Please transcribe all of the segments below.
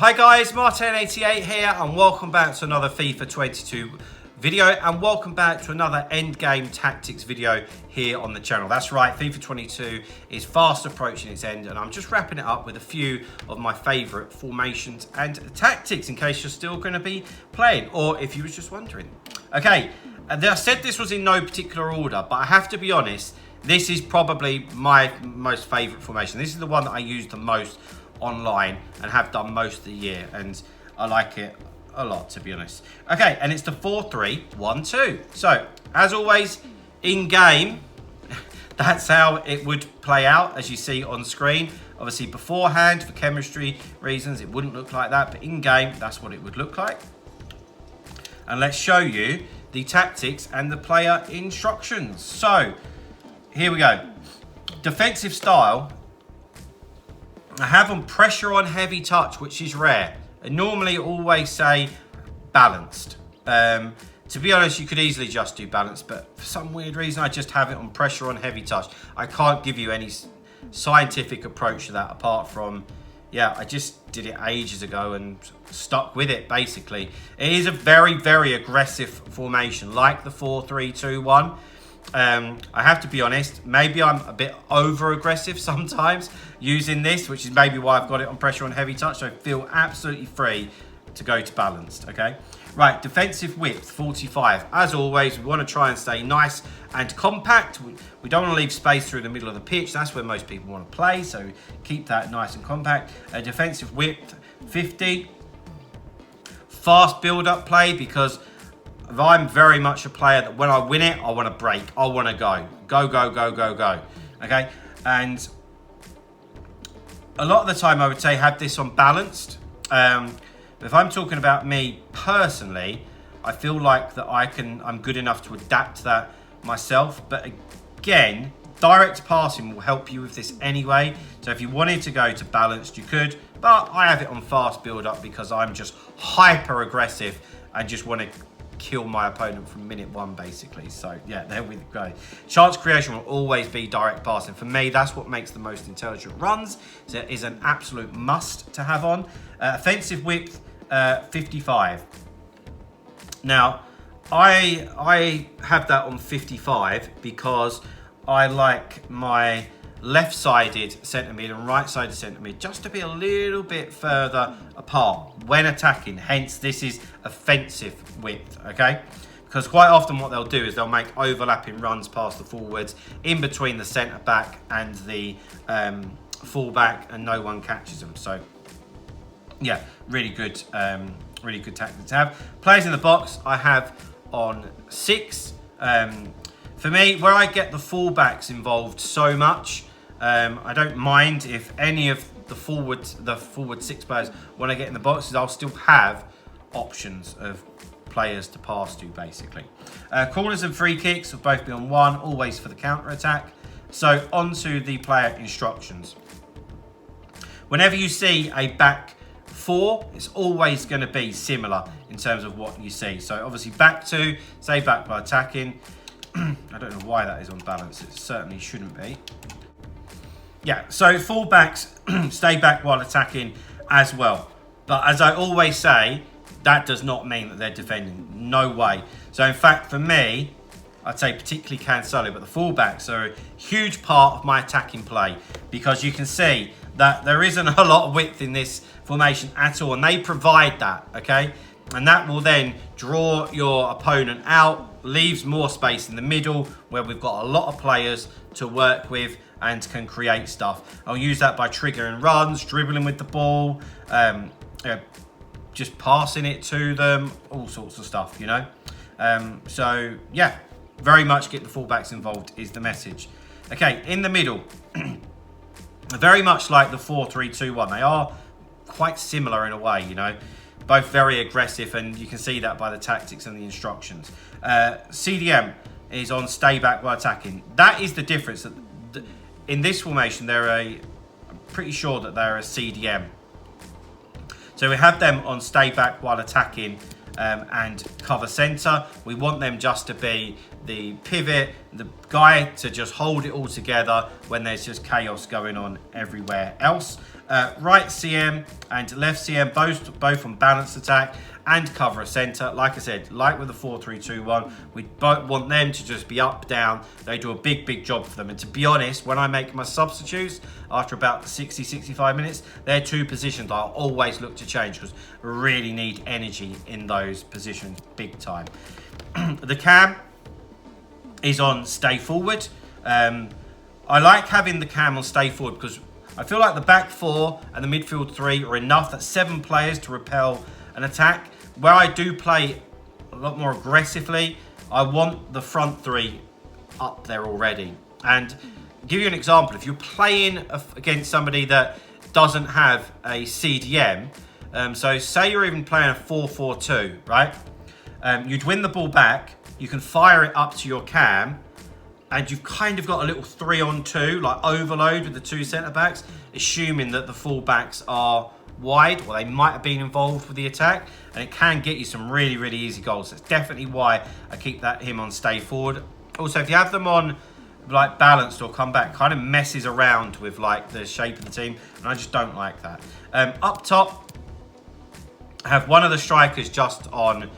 Hi guys, Martin88 here and welcome back to another FIFA 22 video and welcome back to another endgame tactics video here on the channel. That's right, FIFA 22 is fast approaching its end and I'm just wrapping it up with a few of my favourite formations and tactics in case you're still going to be playing or if you was just wondering. Okay, I said this was in no particular order, but I have to be honest, this is probably my most favourite formation. This is the one that I use the most online and have done most of the year, and I like it a lot, to be honest. Okay, and it's the 4-3-1-2. So as always in game, that's how it would play out, as you see on screen. Obviously beforehand, for chemistry reasons, it wouldn't look like that, but in game that's what it would look like. And let's show you the tactics and the player instructions. So here we go. Defensive style, I have on pressure on heavy touch, which is rare. I normally always say balanced. To be honest, you could easily just do balanced, but for some weird reason, I just have it on pressure on heavy touch. I can't give you any scientific approach to that apart from, yeah, I just did it ages ago and stuck with it, basically. It is a very, very aggressive formation, like the 4-3-2-1. I have to be honest, maybe I'm a bit over aggressive sometimes using this, which is maybe why I've got it on pressure on heavy touch. So I feel absolutely free to go to balanced. Okay, right, defensive width 45. As always, we want to try and stay nice and compact. We don't want to leave space through the middle of the pitch. That's where most people want to play, so keep that nice and compact. Defensive width 50. Fast build-up play, because I'm very much a player that when I win it, I want to break. I want to go. Go, go, go, go, go. Okay? And a lot of the time I would say have this on balanced. But if I'm talking about me personally, I feel like that I'm good enough to adapt that myself. But again, direct passing will help you with this anyway. So if you wanted to go to balanced, you could. But I have it on fast build up because I'm just hyper aggressive and just want to kill my opponent from minute one, basically. So yeah, there we go. Chance creation will always be direct passing. For me, that's what makes the most intelligent runs. So it is an absolute must to have on. Offensive width 55. Now I have that on 55 because I like my left-sided centre mid and right-sided centre mid just to be a little bit further apart when attacking. Hence, this is offensive width, okay? Because quite often what they'll do is they'll make overlapping runs past the forwards in between the centre back and the full back, and no one catches them. So, yeah, really good tactic to have. Players in the box, I have on 6. For me, where I get the fullbacks involved so much, I don't mind if any of the forward 6 players, when I get in the boxes, I'll still have options of players to pass to, basically. Corners and free kicks will both be on 1, always for the counter attack. So onto the player instructions. Whenever you see a back 4, it's always going to be similar in terms of what you see. So obviously back 2, stay back by attacking. I don't know why that is on balance. It certainly shouldn't be. Yeah, so fullbacks stay back while attacking as well. But as I always say, that does not mean that they're defending. No way. So in fact, for me, I'd say particularly Cancelo, but the fullbacks are a huge part of my attacking play because you can see that there isn't a lot of width in this formation at all, and they provide that, okay? And that will then draw your opponent out, leaves more space in the middle where we've got a lot of players to work with and can create stuff. I'll use that by triggering runs, dribbling with the ball, just passing it to them, all sorts of stuff, you know. So yeah, very much get the fullbacks involved is the message. Okay, in the middle, very much like the 4-3-2-1. They are quite similar in a way, you know. Both very aggressive, and you can see that by the tactics and the instructions. CDM is on stay back while attacking. That is the difference. In this formation, I'm pretty sure that they're a CDM. So we have them on stay back while attacking and cover centre. We want them just to be the pivot, the guy to just hold it all together when there's just chaos going on everywhere else. Right CM and left CM, both on balanced attack and cover a centre. Like I said, like with the 4-3-2-1, we both want them to just be up, down. They do a big job for them. And to be honest, when I make my substitutes, after about 60-65 minutes, they're two positions I'll always look to change because I really need energy in those positions big time. The cam is on stay forward. I like having the cam on stay forward because I feel like the back four and the midfield three are enough. That's 7 players to repel an attack. Where I do play a lot more aggressively, I want the front three up there already. And give you an example, if you're playing against somebody that doesn't have a CDM, so say you're even playing a 4-4-2, right? You'd win the ball back, you can fire it up to your cam, and you've kind of got a little 3-on-2, like overload with the 2 centre-backs, assuming that the full-backs are wide, or they might have been involved with the attack, and it can get you some really easy goals. That's definitely why I keep him on stay forward. Also, if you have them on like balanced or come back, kind of messes around with like the shape of the team, and I just don't like that. Up top, I have one of the strikers just on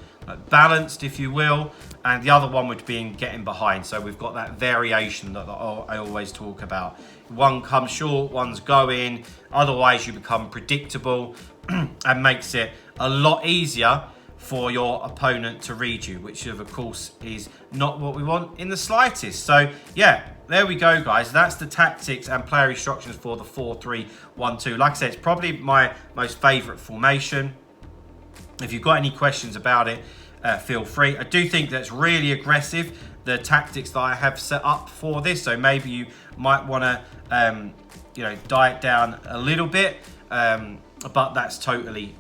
balanced, if you will, and the other one would be in getting behind. So we've got that variation that I always talk about. One comes short, one's going. Otherwise, you become predictable and makes it a lot easier for your opponent to read you, which of course is not what we want in the slightest. So yeah, there we go, guys. That's the tactics and player instructions for the 4-3-1-2. Like I said, it's probably my most favourite formation. If you've got any questions about it, feel free. I do think that's really aggressive, the tactics that I have set up for this. So maybe you might want to, dial it down a little bit. But that's totally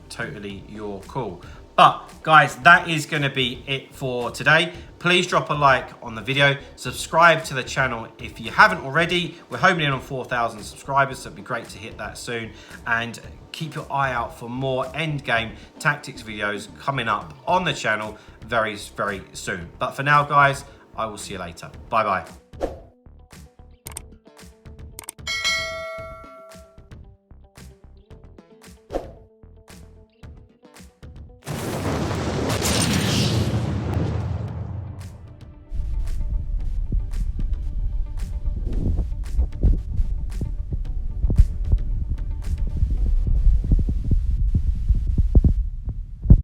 your call. But guys, that is going to be it for today. Please drop a like on the video. Subscribe to the channel if you haven't already. We're homing in on 4,000 subscribers, so it'd be great to hit that soon. And keep your eye out for more endgame tactics videos coming up on the channel very soon. But for now, guys, I will see you later. Bye-bye.